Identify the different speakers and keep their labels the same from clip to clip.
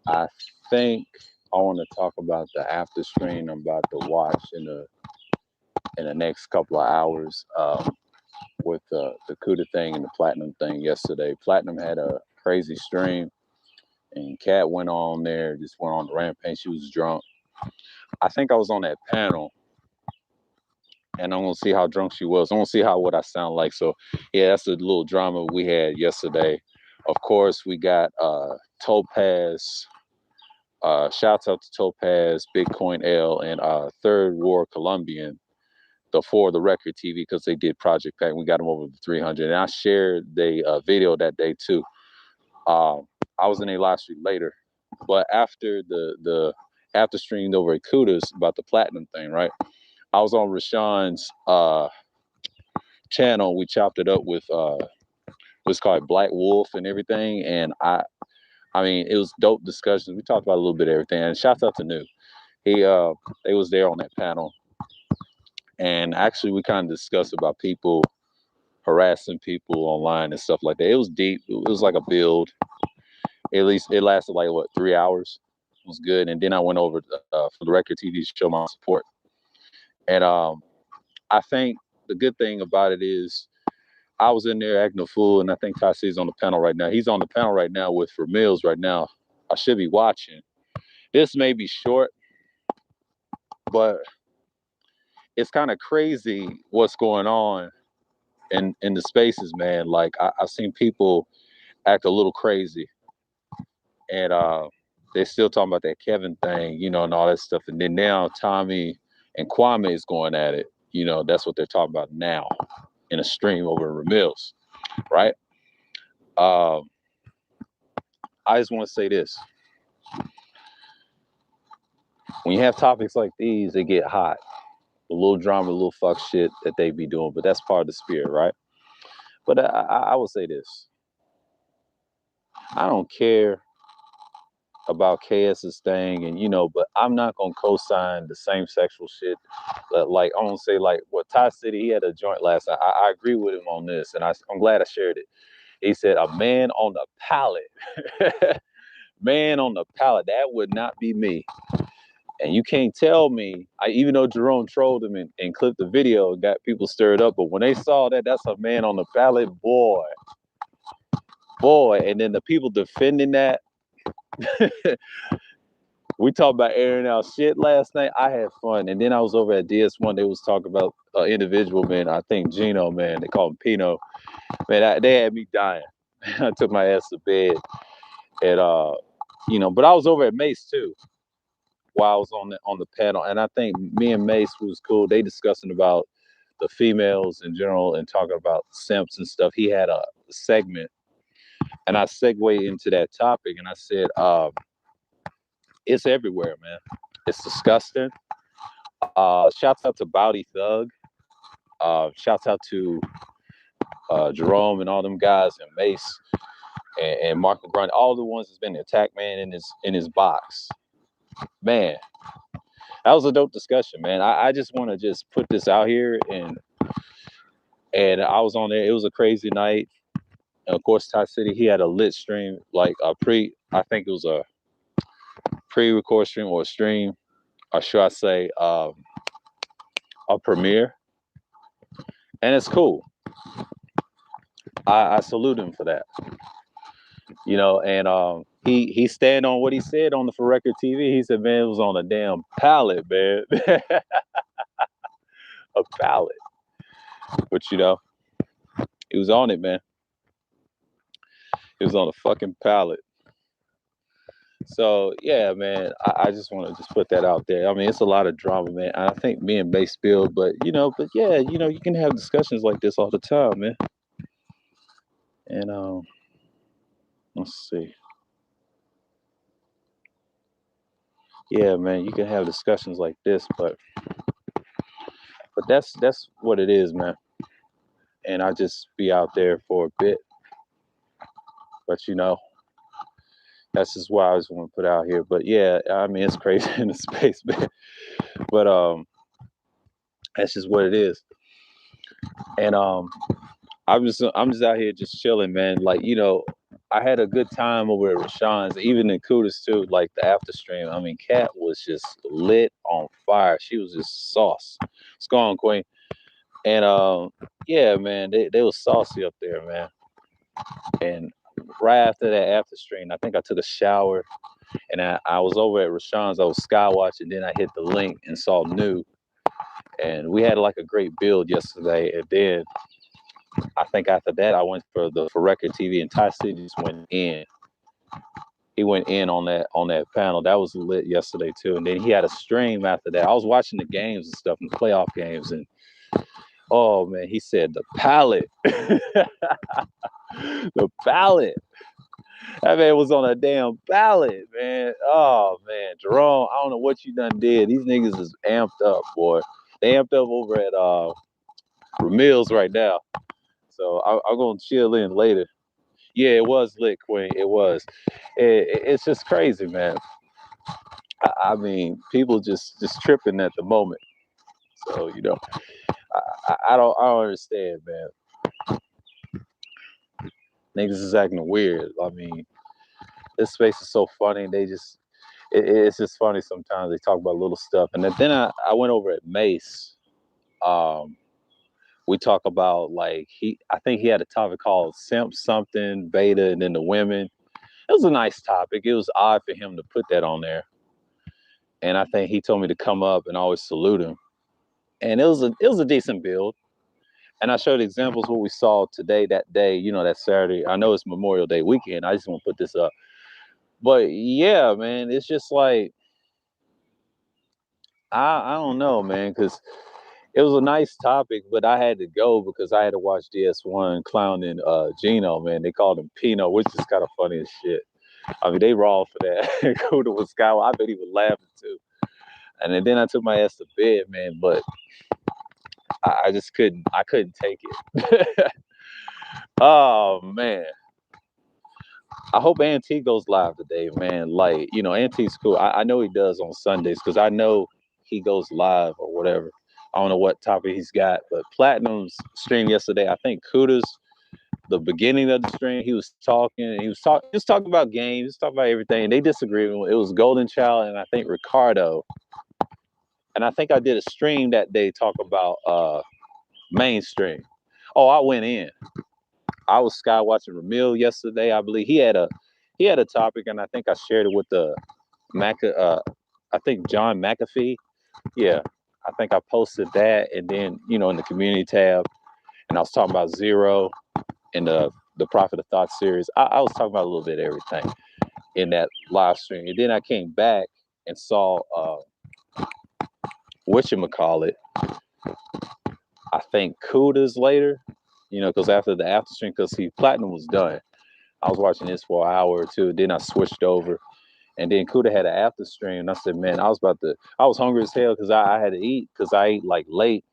Speaker 1: I think I want to talk about the after screen I'm about to watch in the next couple of hours. With the Cuda thing and the Platinum thing yesterday. Platinum had a crazy stream, and Kat went on there, just went on the rampage. She was drunk. I think I was on that panel, and I'm gonna see how drunk she was. I'm gonna see how what I sound like. So yeah, that's a little drama we had yesterday. Of course, we got Topaz. Shouts out to Topaz, Bitcoin L, and Third War Colombian, the for the record TV, because they did Project Pack. We got them over the 300, and I shared the video that day too. I was in a live stream later, but after the after streamed over at Kudos about the platinum thing, right? I was on Rashawn's channel. We chopped it up with what's called Black Wolf and everything, and I mean it was dope discussions. We talked about a little bit of everything. And shouts out to New. He they was there on that panel, and actually we kind of discussed about people harassing people online and stuff like that. It was deep. It was like a build. At least it lasted like what 3 hours. It was good, and then I went over for the record TV to show my support. And I think the good thing about it is I was in there acting a fool, and I think Tyce's on the panel right now. He's on the panel right now with for Mills right now. I should be watching. This may be short, but it's kind of crazy what's going on in the spaces, man. Like I've seen people act a little crazy, and they're still talking about that Kevin thing, you know, and all that stuff. And then now Tommy and Kwame is going at it. You know, that's what they're talking about now in a stream over in Ramil's, right? Um, I just want to say this: when you have topics like these, they get hot. A little drama, a little fuck shit that they be doing, but that's part of the spirit, right? But I will say this: I don't care about KS's thing, and you know, but I'm not gonna co-sign the same sexual shit. Like I'm gonna say, like what Ty City, he had a joint last night. I agree with him on this, and I'm glad I shared it. He said a man on the pallet, man on the pallet. That would not be me. And you can't tell me, even though Jerome trolled him and clipped the video and got people stirred up, but when they saw that, that's a man on the pallet, boy, boy. And then the people defending that, we talked about airing out shit last night. I had fun, and then I was over at DS1. They was talking about individual man. I think Gino, man, they call him Pino. Man, they had me dying. I took my ass to bed, and you know. But I was over at Mace too while I was on the panel, and I think me and Mace was cool. They discussing about the females in general and talking about simps and stuff. He had a segment, and I segued into that topic, and I said, it's everywhere, man. It's disgusting. Shouts out to Bowdy Thug. Shouts out to Jerome and all them guys and Mace and Mark Grunt, all the ones that's been attacked, man, in his box. Man, that was a dope discussion, man. I just want to just put this out here, and I was on there. It was a crazy night. And of course, Ty City, he had a lit stream, like I think it was a pre-record stream or a stream, or should I say, a premiere. And it's cool. I salute him for that. You know, and he stand on what he said on the For Record TV. He said, man, it was on a damn pallet, man. A pallet. But you know, he was on it, man. He was on a fucking pallet. So yeah, man, I just want to just put that out there. I mean, it's a lot of drama, man. I think me and Bay spilled, but yeah, you know, you can have discussions like this all the time, man. And let's see. Yeah, man, you can have discussions like this, but that's what it is, man. And I just be out there for a bit. But you know, that's just why I just want to put out here. But yeah, I mean, it's crazy in the space, man. But that's just what it is. And I'm just out here just chilling, man. Like, you know, I had a good time over at Rashawn's, even in Kudos too, like the after stream. I mean, Kat was just lit on fire. She was just sauce. It's gone, Queen. And yeah, man, they was saucy up there, man. And right after that after stream, I think I took a shower and I was over at Rashawn's. I was skywatching, then I hit the link and saw New. And we had like a great build yesterday. And then I think after that, I went for Record TV, and Ty City just went in. He went in on that panel. That was lit yesterday too. And then he had a stream after that. I was watching the games and stuff, and the playoff games, and oh man, he said the Pallet, the Pallet. That man was on a damn ballot, man. Oh man, Jerome, I don't know what you done did. These niggas is amped up, boy. They amped up over at Ramil's right now. So I'm gonna chill in later. Yeah, it was lit, Queen. It was. It's just crazy, man. I mean, people just tripping at the moment. So I don't understand, man. Niggas is acting weird. I mean, this space is so funny. It's just funny sometimes. They talk about little stuff. And then I went over at Mace. We talk about like I think he had a topic called Simp something, Beta, and then the women. It was a nice topic. It was odd for him to put that on there. And I think he told me to come up and always salute him. And it was a decent build. And I showed examples what we saw today, that day, that Saturday. I know it's Memorial Day weekend. I just want to put this up. But yeah, man, it's just like, I don't know, man, because it was a nice topic, but I had to go because I had to watch DS1 clowning Gino, man. They called him Pino, which is kind of funny as shit. I mean, they raw for that. Kuda was Skywalker. I bet he was laughing too. And then I took my ass to bed, man, but I just couldn't take it. Oh, man. I hope Antique goes live today, man. Like, Antique's cool. I know he does on Sundays because I know he goes live or whatever. I don't know what topic he's got, but Platinum's stream yesterday, I think Kuda's, the beginning of the stream, he was talking about games, he was talking about everything. And they disagreed. It was Golden Child and I think Ricardo. And I think I did a stream that day talk about mainstream. Oh, I went in. I was sky watching Ramil yesterday. I believe he had a topic, and I think I shared it with the I think John McAfee. Yeah, I think I posted that, and then in the community tab, and I was talking about Zero in the Prophet of Thought series. I was talking about a little bit of everything in that live stream, and then I came back and saw whatchamacallit, I think Kuda's later, because after the after stream, because Platinum was done. I was watching this for an hour or two. Then I switched over. And then Kuda had an after stream. And I said, man, I was hungry as hell because I had to eat because I ate like late.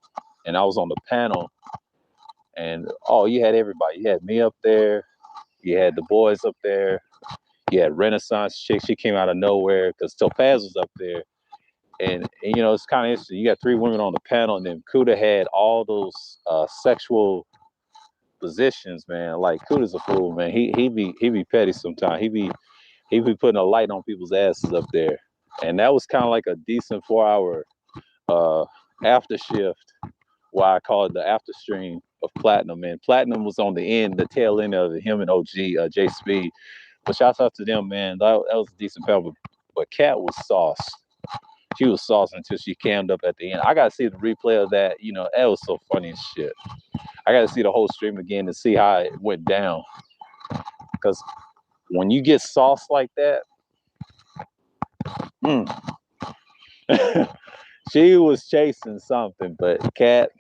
Speaker 1: And I was on the panel. And you had everybody. You had me up there. You had the boys up there. You had Renaissance chick. She came out of nowhere because Topaz was up there. And it's kind of interesting. You got 3 women on the panel, and then Kuda had all those sexual positions, man. Like Kuda's a fool, man. He be petty sometimes. He be putting a light on people's asses up there. And that was kind of like a decent 4-hour after shift, why I call it the after stream of Platinum, man. Platinum was on the tail end of it, him and OG, J Speed. But shouts out to them, man. That was a decent panel. But Kat was sauce. She was sauce until she cammed up at the end. I got to see the replay of that. That was so funny as shit. I got to see the whole stream again to see how it went down. Because when you get sauce like that, she was chasing something. But Kat,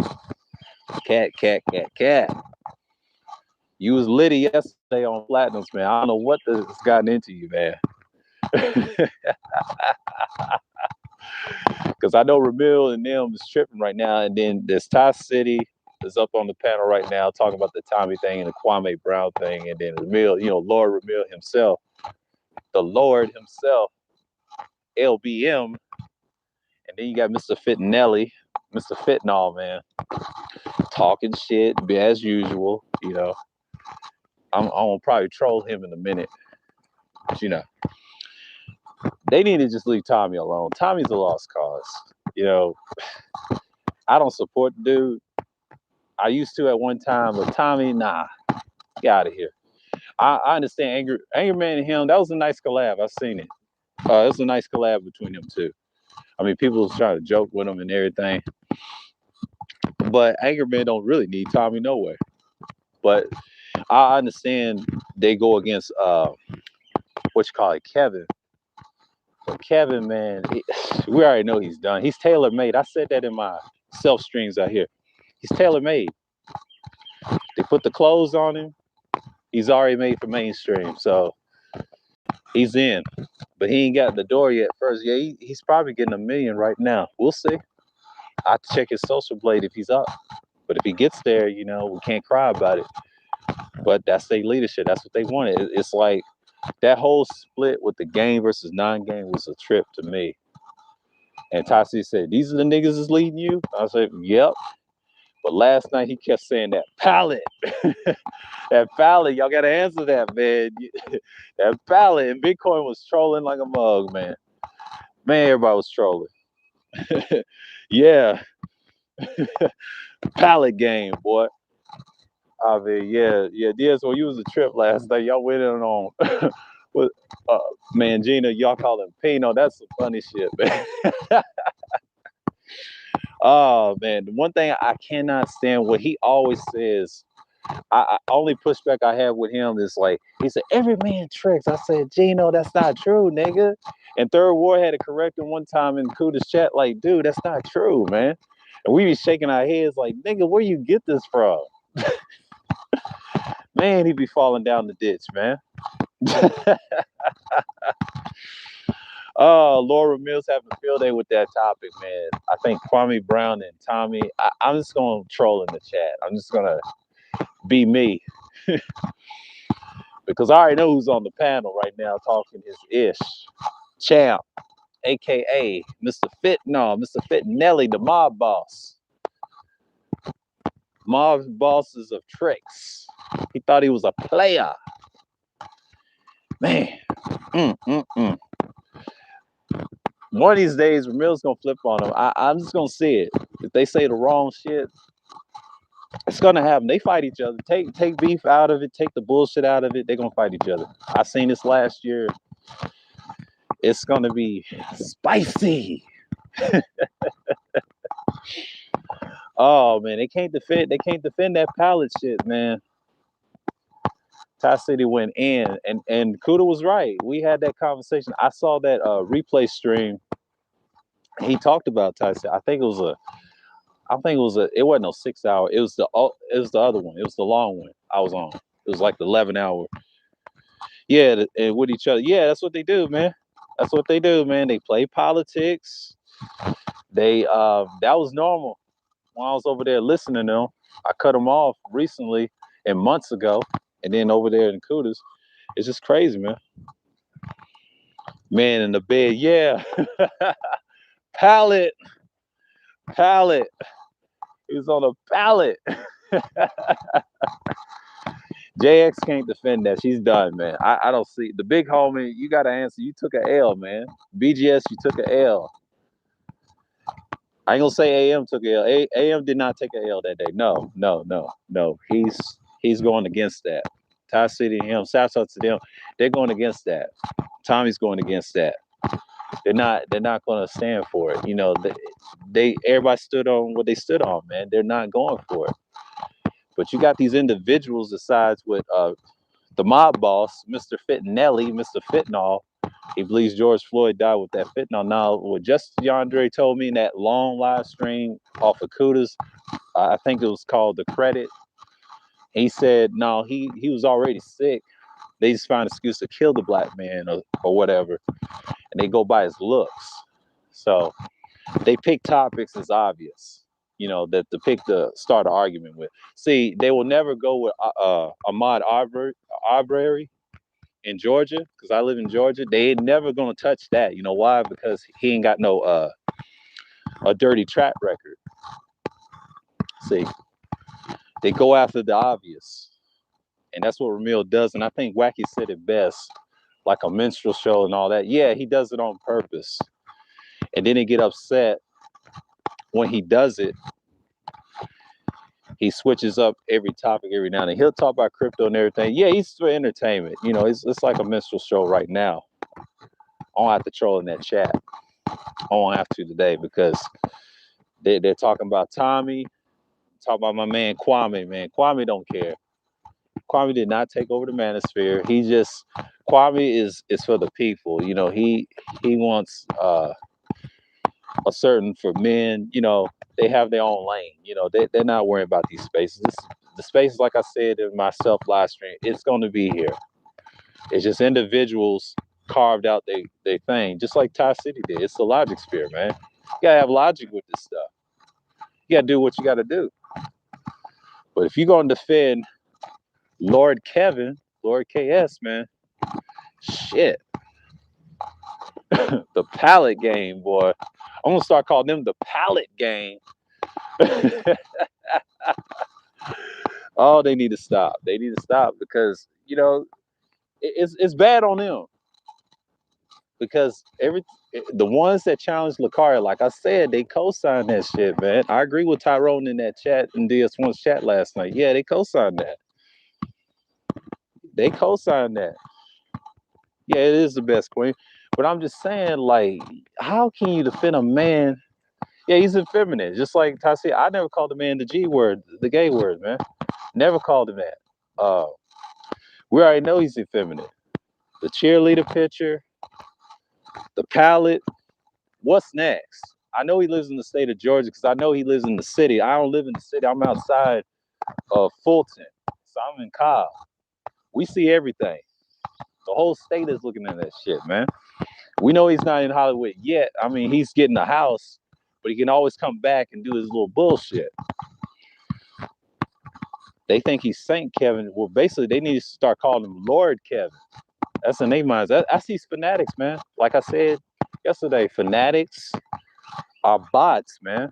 Speaker 1: you was litty yesterday on Platinums, man. I don't know what has gotten into you, man. Because I know Ramil and them is tripping right now. And then there's Ty City is up on the panel right now talking about the Tommy thing and the Kwame Brown thing. And then Ramil, Lord Ramil himself, the Lord himself, LBM. And then you got Mr. Fittinelli, Mr. Fitnall, man, talking shit as usual, I'm gonna probably troll him in a minute. But, you know, they need to just leave Tommy alone. Tommy's a lost cause. You know, I don't support the dude. I used to at one time, but Tommy, nah, get out of here. I understand Anger Man and him. That was a nice collab. I've seen it. It was a nice collab between them two. I mean, people was trying to joke with him and everything, but Anger Man don't really need Tommy no way. But I understand they go against what you call it, Kevin. But Kevin, man, we already know he's done. He's tailor made. I said that in my self streams out here. He's tailor made. They put the clothes on him. He's already made for mainstream, so he's in. But he ain't got the door yet. First, yeah, he's probably getting $1 million right now. We'll see. I have to check his social blade if he's up. But if he gets there, you know, we can't cry about it. But that's their leadership. That's what they wanted. It's like that whole split with the game versus non-game was a trip to me. And Tasi said, "These are the niggas that's leading you?" I said, "Yep." But last night he kept saying that Pallet. That Pallet, y'all gotta answer that, man. That Pallet. And Bitcoin was trolling like a mug, man. Man, everybody was trolling. Yeah. Pallet game, boy. I mean, yeah. Diaz, when you was a trip last night, y'all went in on with man, Gina, y'all call him Pino. That's some funny shit, man. Oh man, the one thing I cannot stand what he always says. I only pushback I have with him is like he said every man tricks. I said, Gino, that's not true, nigga. And Third War had to correct him one time in Kuda's chat, like, dude, that's not true, man. And we be shaking our heads like, nigga, where you get this from? Man, he be falling down the ditch, man. Oh, Laura Mills having a field day with that topic, man. I think Kwame Brown and Tommy. I'm just gonna troll in the chat. I'm just gonna be me. Because I already know who's on the panel right now talking his ish. Champ, aka Mr. Mr. Fitnelli, the mob boss. Mob bosses of tricks. He thought he was a player. Man. One of these days, Ramil's gonna flip on him. I'm just gonna see it. If they say the wrong shit, it's gonna happen. They fight each other. Take beef out of it. Take the bullshit out of it. They're gonna fight each other. I seen this last year. It's gonna be spicy. Oh man, they can't defend that Pallet shit, man. Ty City went in, and Kuda was right. We had that conversation. I saw that replay stream. He talked about Ty City. It wasn't no 6 hour. It was the other one. It was the long one I was on. It was like the 11 hour. Yeah, and with each other. Yeah, that's what they do, man. That's what they do, man. They play politics. That was normal when I was over there listening to them. I cut them off recently and months ago, and then over there in Kudas, it's just crazy, man. Man in the bed, yeah. Pallet. He was on a pallet. JX can't defend that. She's done, man. I don't see the big homie. You got to answer. You took an L, man. BGS, you took an L. I ain't gonna say AM took an L. AM did not take an L that day. No. He's going against that. Ty City and him. Shouts out to them. They're going against that. Tommy's going against that. They're not going to stand for it. You know, everybody stood on what they stood on, man. They're not going for it. But you got these individuals besides with the mob boss, Mr. Fitnelli, Mr. Fitnall. He believes George Floyd died with that fentanyl. Now, what Justice DeAndre told me in that long live stream off of Kudas, I think it was called The Credit. He said, no, he was already sick. They just found an excuse to kill the black man or whatever. And they go by his looks. So they pick topics that's obvious, you know, that to start an argument with. See, they will never go with Ahmaud Arbery in Georgia, because I live in Georgia. They ain't never gonna touch that. You know why? Because he ain't got no a dirty track record. See, they go after the obvious. And that's what Ramil does. And I think Wacky said it best, like a minstrel show and all that. Yeah, he does it on purpose. And then he get upset when he does it. He switches up every topic every now and then. He'll talk about crypto and everything. Yeah, he's for entertainment. You know, it's like a minstrel show right now. I don't have to troll in that chat. I won't have to today because they're talking about Tommy, talking about my man Kwame, man. Kwame don't care. Kwame did not take over the manosphere. He just Kwame is for the people. You know, he wants a certain for men, you know, they have their own lane. You know, they're not worrying about these spaces. The spaces, like I said in my self live stream, it's going to be here. It's just individuals carved out their thing, just like Ty City did. It's the logic sphere, man. You gotta have logic with this stuff. You gotta do what you gotta do. But if you're gonna defend Lord Kevin, Lord KS, man, shit. The Pallet game, boy. I'm gonna start calling them the Pallet game. Oh, they need to stop. They need to stop because, you know, it's bad on them. Because the ones that challenge Lucario, like I said, they co-signed that shit, man. I agree with Tyrone in that chat in DS1's chat last night. Yeah, they co-signed that. They co-signed that. Yeah, it is the best queen. But I'm just saying, like, how can you defend a man? Yeah, he's effeminate. Just like Tassi, I never called the man the G word, the gay word, man. Never called him that. We already know he's effeminate. The cheerleader picture, the palette. What's next? I know he lives in the state of Georgia because I know he lives in the city. I don't live in the city. I'm outside of Fulton. So I'm in Cobb. We see everything. The whole state is looking at that shit, man. We know he's not in Hollywood yet. I mean, he's getting a house, but he can always come back and do his little bullshit. They think he's Saint Kevin. Well, basically, they need to start calling him Lord Kevin. That's in their minds. I see fanatics, man. Like I said yesterday, fanatics are bots, man.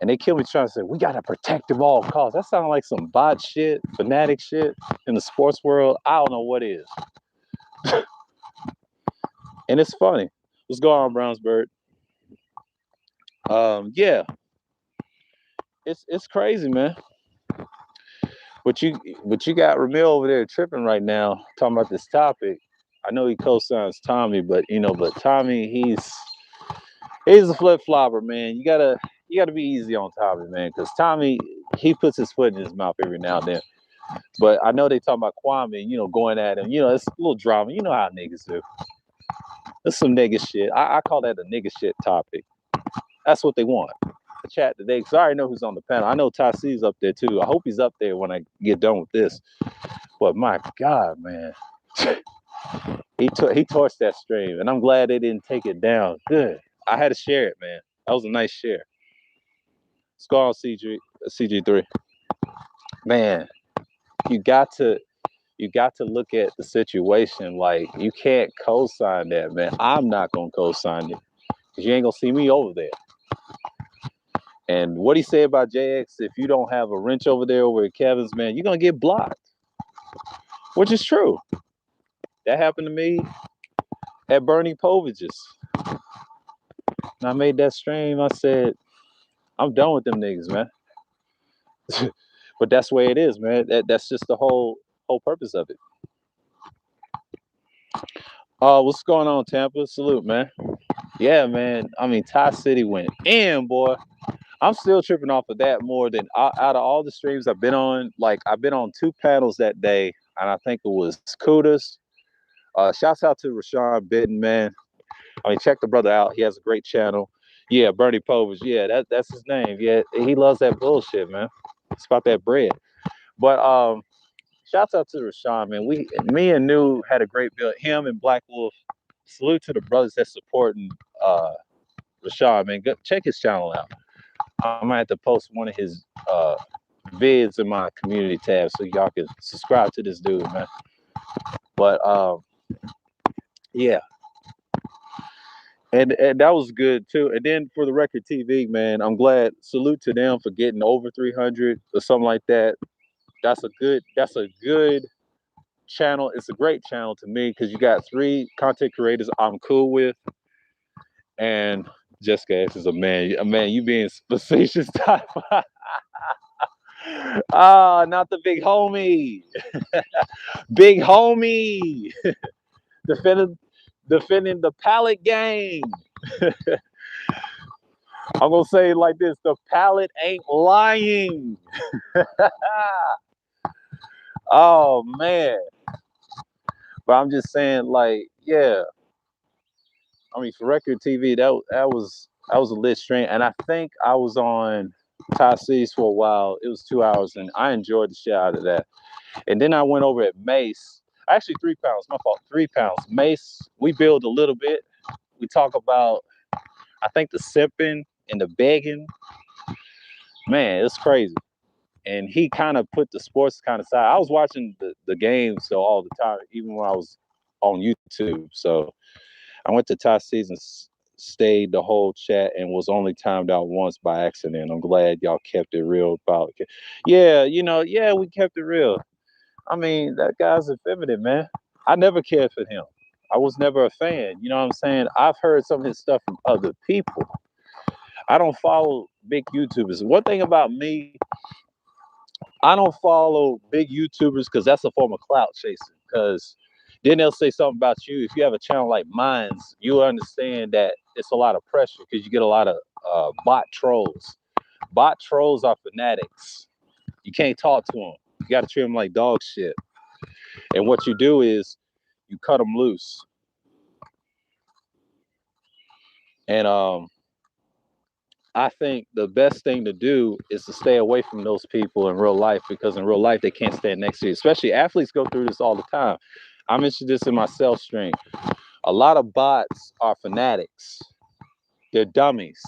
Speaker 1: And they kill me trying to say, we got to protect them all costs. That sounds like some bot shit, fanatic shit in the sports world. I don't know what is. And it's funny. What's going on, Brownsburg? Yeah. It's crazy, man. But you got Ramil over there tripping right now, talking about this topic. I know he co-signs Tommy, but but Tommy, he's a flip flopper, man. You gotta be easy on Tommy, man, because Tommy, he puts his foot in his mouth every now and then. But I know they talking about Kwame, going at him. It's a little drama. You know how niggas do. That's some nigga shit. I call that a nigga shit topic. That's what they want. The chat today, because I already know who's on the panel. I know Ty C's up there too. I hope he's up there when I get done with this. But my God, man. He torched that stream, and I'm glad they didn't take it down. Good. I had to share it, man. That was a nice share. Let's go on CG3. Man, you got to look at the situation. Like, you can't co-sign that, man. I'm not gonna co-sign it because you ain't gonna see me over there. And what he said about JX, if you don't have a wrench over there over at Kevin's, man, you're gonna get blocked. Which is true. That happened to me at Bernie Povage's. And I made that stream. I said, I'm done with them niggas, man. But that's the way it is, man. That's just the whole purpose of it. What's going on, Tampa? Salute, man. Yeah, man. I mean, Ty City went in, boy. I'm still tripping off of that more than out of all the streams I've been on. Like, I've been on 2 panels that day, and I think it was Kudos. Shouts out to Rashawn Bitten, man. I mean, check the brother out. He has a great channel. Yeah, Bernie Povich. Yeah, that's his name. Yeah, he loves that bullshit, man. It's about that bread. But shouts out to Rashawn, man. Me and New had a great build. Him and Black Wolf. Salute to the brothers that's supporting Rashawn, man. Go, check his channel out. I might have to post one of his vids in my community tab so y'all can subscribe to this dude, man. But yeah. And that was good too. And then for the Record TV, man, I'm glad. Salute to them for getting over 300 or something like that. That's a good channel. It's a great channel to me because you got three content creators I'm cool with, and Jessica X is a man. A man, you being facetious type. Ah, not the big homie. Big homie. defending defending the Pallet gang. I'm gonna say it like this: the Pallet ain't lying. Oh man. But I'm just saying, like, yeah. I mean, for record TV, that was a lit stream, and I think I was on Top C's for a while. It was 2 hours, and I enjoyed the shit out of that. And then I went over at Mace. Actually, 3 pounds. My fault. 3 pounds. Mace. We build a little bit. We talk about, I think, the sipping and the begging. Man, it's crazy. And he kind of put the sports kind of side. I was watching the games so all the time, even when I was on YouTube. So I went to Ty Seasons, stayed the whole chat, and was only timed out once by accident. I'm glad y'all kept it real about it. Yeah, yeah, we kept it real. I mean, that guy's effeminate, man. I never cared for him. I was never a fan. You know what I'm saying? I've heard some of his stuff from other people. I don't follow big YouTubers. One thing about me, I don't follow big YouTubers because that's a form of clout chasing. Because then they'll say something about you. If you have a channel like mine's, you understand that it's a lot of pressure because you get a lot of bot trolls. Bot trolls are fanatics. You can't talk to them. You got to treat them like dog shit. And what you do is you cut them loose. And I think the best thing to do is to stay away from those people in real life, because in real life they can't stand next to you. Especially athletes go through this all the time. I mentioned this in my self stream. A lot of bots are fanatics. They're dummies.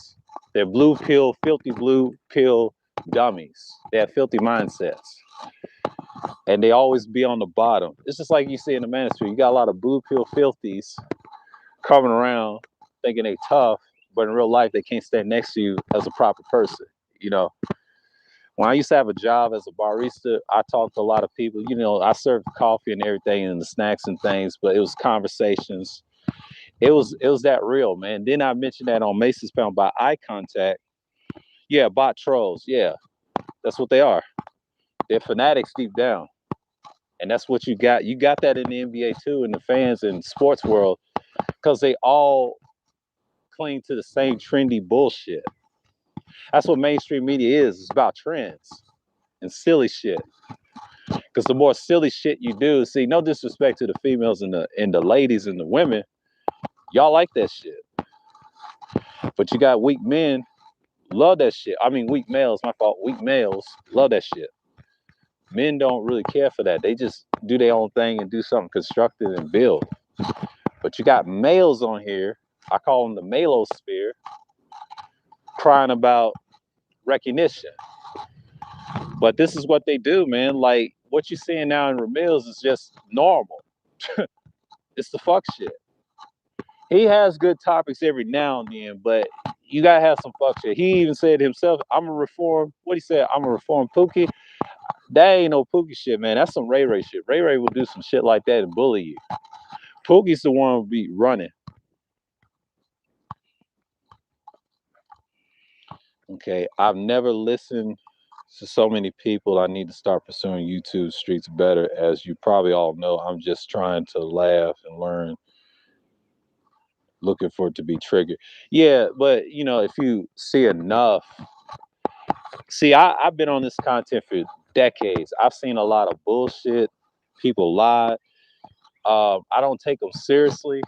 Speaker 1: They're blue pill, filthy blue pill dummies. They have filthy mindsets. And they always be on the bottom. It's just like you see in the ministry. You got a lot of blue pill filthies coming around thinking they tough, but in real life they can't stand next to you as a proper person. You know, when I used to have a job as a barista, I talked to a lot of people. I served coffee and everything and the snacks and things, but it was conversations. It was that real, man. Then I mentioned that on Macy's Pound by eye contact. Yeah, bot trolls. Yeah, that's what they are. They're fanatics deep down. And that's what you got. You got that in the NBA too, in the fans and sports world, because they all cling to the same trendy bullshit. That's what mainstream media is. It's about trends and silly shit. Because the more silly shit you do, see, no disrespect to the females and the ladies and the women, y'all like that shit. But you got weak men, love that shit. I mean, weak males, my fault. Weak males love that shit. Men don't really care for that. They just do their own thing and do something constructive and build. But you got males on here, I call them the malosphere, crying about recognition. But this is what they do, man. Like, what you're seeing now in Ramil's is just normal. It's the fuck shit. He has good topics every now and then, but you gotta have some fuck shit. He even said himself, I'm a reform, what he said, I'm a reform Pookie. That ain't no Pookie shit, man. That's some Ray Ray shit. Ray Ray will do some shit like that and bully you. Pookie's the one who be running. Okay, I've never listened to so many people. I need to start pursuing YouTube streets better. As you probably all know, I'm just trying to laugh and learn, looking for it to be triggered. Yeah, but if you see enough, I've been on this content for decades. I've seen a lot of bullshit. People lie. I don't take them seriously,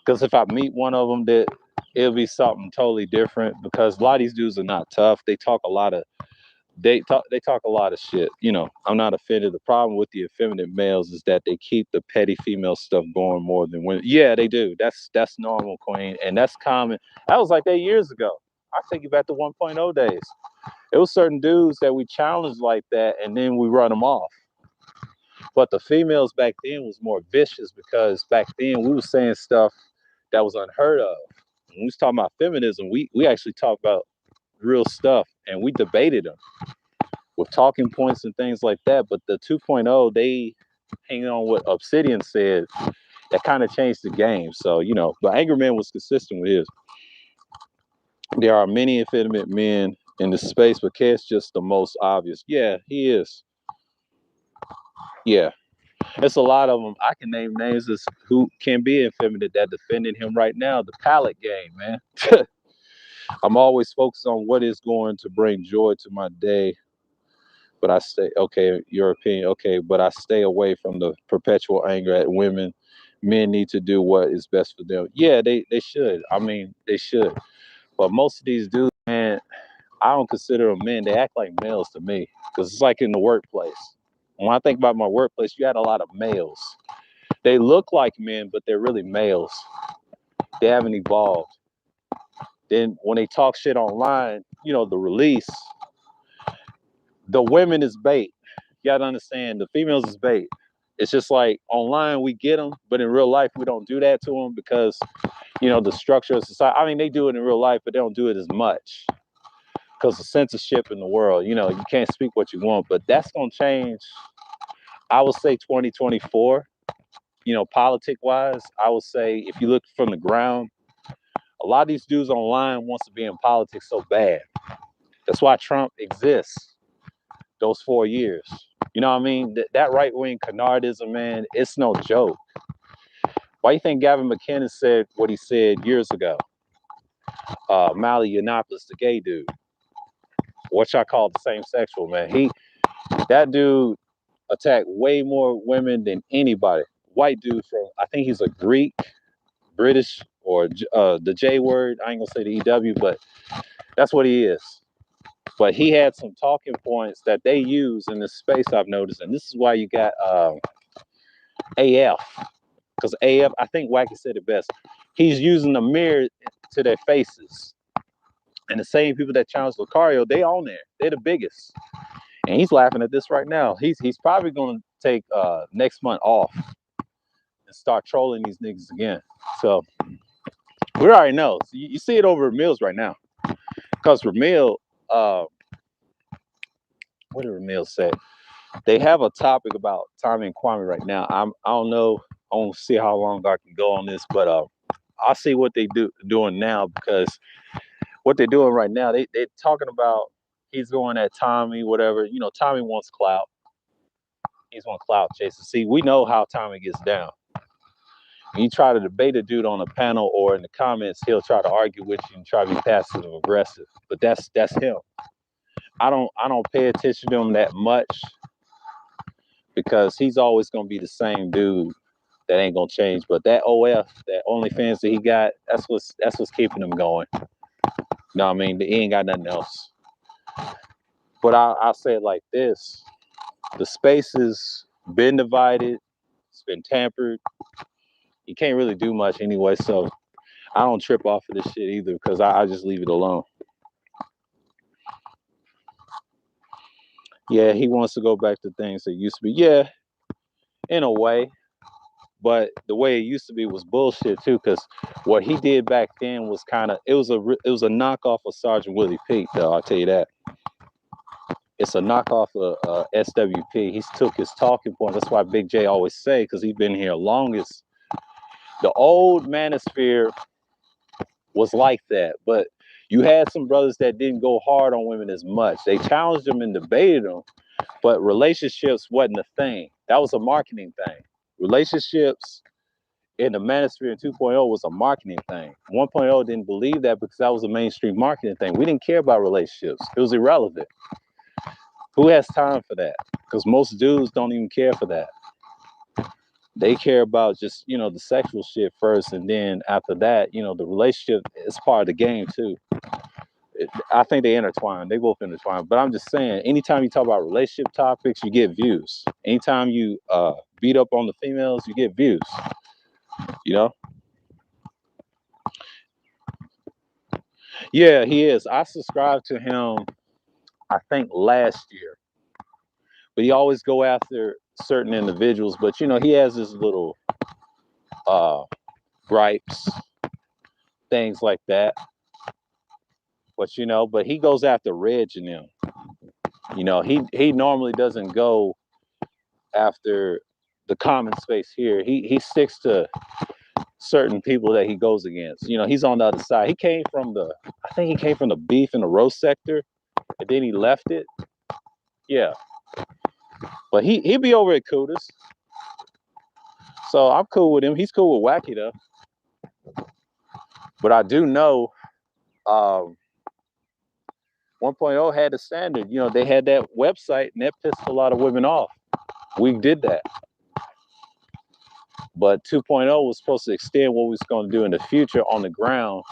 Speaker 1: because if I meet one of them, that it'll be something totally different. Because a lot of these dudes are not tough. They talk a lot of they talk a lot of shit. I'm not offended. The problem with the effeminate males is that they keep the petty female stuff going more than women. Yeah, they do. That's normal, Queen, and that's common. That was like that years ago. I take you back to 1.0 days. It was certain dudes that we challenged like that, and then we run them off. But the females back then was more vicious, because back then we were saying stuff that was unheard of. When we was talking about feminism, we actually talked about real stuff, and we debated them. with talking points and things like that. But the 2.0, they hang on what Obsidian said, that kind of changed the game. So, but Angry Man was consistent with his. There are many effeminate men in the space, but K's just the most obvious. Yeah, he is. Yeah, it's a lot of them. I can name names as who can be effeminate that defending him right now. The Pallet game, man. I'm always focused on what is going to bring joy to my day, but I stay, okay, your opinion, okay, but I stay away from the perpetual anger at women. Men need to do what is best for them. Yeah, they should. I mean, they should. But most of these dudes, man, I don't consider them men. They act like males to me, because it's like in the workplace. When I think about my workplace, you had a lot of males. They look like men, but they're really males. They haven't evolved. Then when they talk shit online, the release, the women is bait. You gotta understand, the females is bait. It's just like online we get them, but in real life we don't do that to them because, the structure of society. I mean, they do it in real life, but they don't do it as much because of censorship in the world. You can't speak what you want, but that's gonna change. I would say 2024. Politic wise, I would say if you look from the ground, a lot of these dudes online wants to be in politics so bad. That's why Trump exists those 4 years. You know what I mean? That right-wing canardism, man, it's no joke. Why do you think Gavin McKinnon said what he said years ago? Mally Yiannopoulos, the gay dude, which I call the same sexual, man. That dude attacked way more women than anybody. White dude from, I think he's a Greek, British, or the J word. I ain't gonna say the EW, but that's what he is. But he had some talking points that they use in this space, I've noticed. And this is why you got AF. Because AF, I think Wacky said it best. He's using the mirror to their faces. And the same people that challenged Lucario, they on there. They're the biggest. And he's laughing at this right now. He's probably going to take next month off and start trolling these niggas again. So we already know. So you see it over Ramil's right now. Because Ramil, what did Ramil say? They have a topic about Tommy and Kwame right now. I don't know. I won't see how long I can go on this, but I'll see what they doing now, because what they're doing right now, they're talking about he's going at Tommy, whatever. Tommy wants clout. He's on clout chasing. See, we know how Tommy gets down. When you try to debate a dude on a panel or in the comments, he'll try to argue with you and try to be passive aggressive. But that's him. I don't pay attention to him that much, because he's always gonna be the same dude. That ain't gonna change. But that OF, that OnlyFans that he got, that's what's keeping him going. You know what I mean? He ain't got nothing else. But I'll say it like this: the space has been divided, it's been tampered. You can't really do much anyway, so I don't trip off of this shit either, because I just leave it alone. Yeah, he wants to go back to things that used to be. Yeah, in a way. But the way it used to be was bullshit too, because what he did back then was it was a knockoff of Sergeant Willie Pete, though. I'll tell you that. It's a knockoff of SWP. He took his talking point. That's why Big J always say, because he's been here longest. The old manosphere was like that, but you had some brothers that didn't go hard on women as much. They challenged them and debated them, but relationships wasn't a thing. That was a marketing thing. Relationships in the manosphere in 2.0 was a marketing thing. 1.0 didn't believe that, because that was a mainstream marketing thing. We didn't care about relationships. It was irrelevant. Who has time for that? Because most dudes don't even care for that. They care about just, the sexual shit first, and then after that, the relationship is part of the game too. I think they intertwine. They both intertwine. But I'm just saying, anytime you talk about relationship topics, you get views. Anytime you beat up on the females, you get views. Yeah, he is. I subscribed to him, I think, last year. But he always go after certain individuals. But, he has his little gripes, things like that. But, but he goes after Reg and them. You know, he normally doesn't go after the common space here. He sticks to certain people that he goes against. You know, he's on the other side. He came from the, I think he came from the beef and the roast sector, and then he left it. Yeah, but he be over at Cootis, so I'm cool with him. He's cool with Wacky though. But I do know, 1.0 had a standard. You know, they had that website, and that pissed a lot of women off. We did that. But 2.0 was supposed to extend what we was going to do in the future on the ground.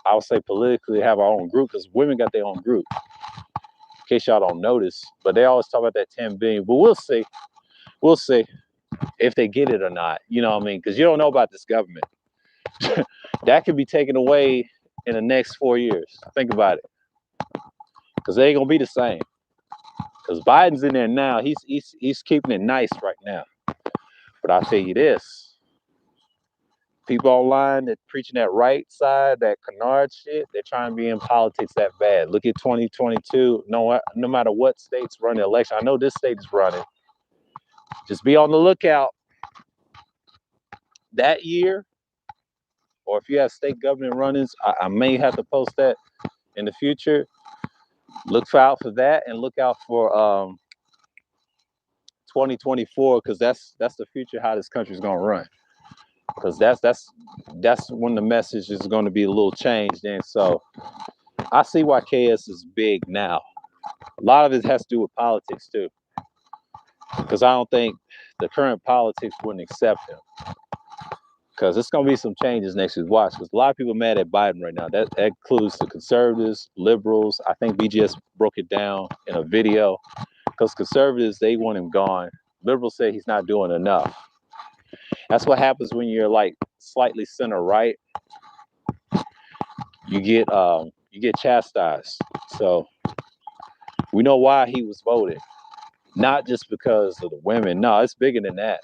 Speaker 1: I would say politically have our own group, because women got their own group. In case y'all don't notice, but they always talk about that 10 billion. But we'll see. We'll see if they get it or not. You know what I mean? Because you don't know about this government. That could be taken away in the next 4 years. Think about it. Because they ain't gonna be the same. Because Biden's in there now. He's keeping it nice right now. But I'll tell you this. People online that preaching that right side, that canard shit, they're trying to be in politics that bad. Look at 2022. No matter what states run the election. I know this state is running. Just be on the lookout that year, or if you have state government run-ins, I may have to post that in the future. Look out for that, and look out for 2024, because that's the future, how this country's gonna run. Because that's when the message is going to be a little changed. And so I see why KS is big now. A lot of it has to do with politics too, because I don't think the current politics wouldn't accept him. Because it's going to be some changes next week. Watch, because a lot of people are mad at Biden right now. That includes the conservatives, liberals. I think BGS broke it down in a video. Because conservatives, they want him gone. Liberals say he's not doing enough. That's what happens when you're like slightly center right. You get chastised. So we know why he was voted. Not just because of the women. No, it's bigger than that.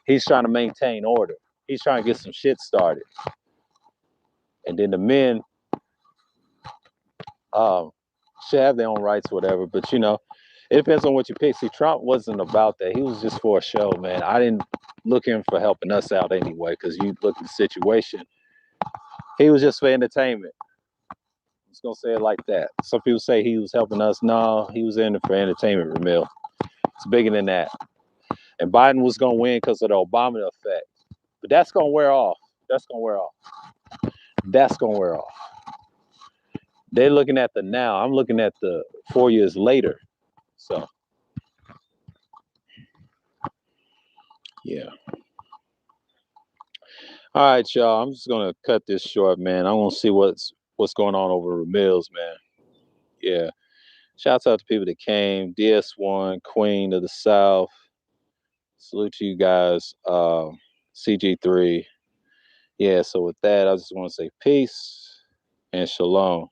Speaker 1: He's trying to maintain order. He's trying to get some shit started. And then the men should have their own rights, whatever. But you know, it depends on what you pick. See, Trump wasn't about that. He was just for a show, man. I didn't look in for helping us out anyway, because you look at the situation. He was just for entertainment. I'm just gonna say it like that. Some people say he was helping us. No, he was in it for entertainment, Ramil. It's bigger than that. And Biden was gonna win because of the Obama effect. But that's gonna wear off. That's gonna wear off. That's gonna wear off. They're looking at the now. I'm looking at the 4 years later. So yeah. All right, y'all. I'm just gonna cut this short, man. I want to see what's going on over Ramil's, man. Yeah. Shouts out to people that came. DS1, Queen of the South. Salute to you guys. CG3. Yeah, so with that, I just want to say peace and shalom.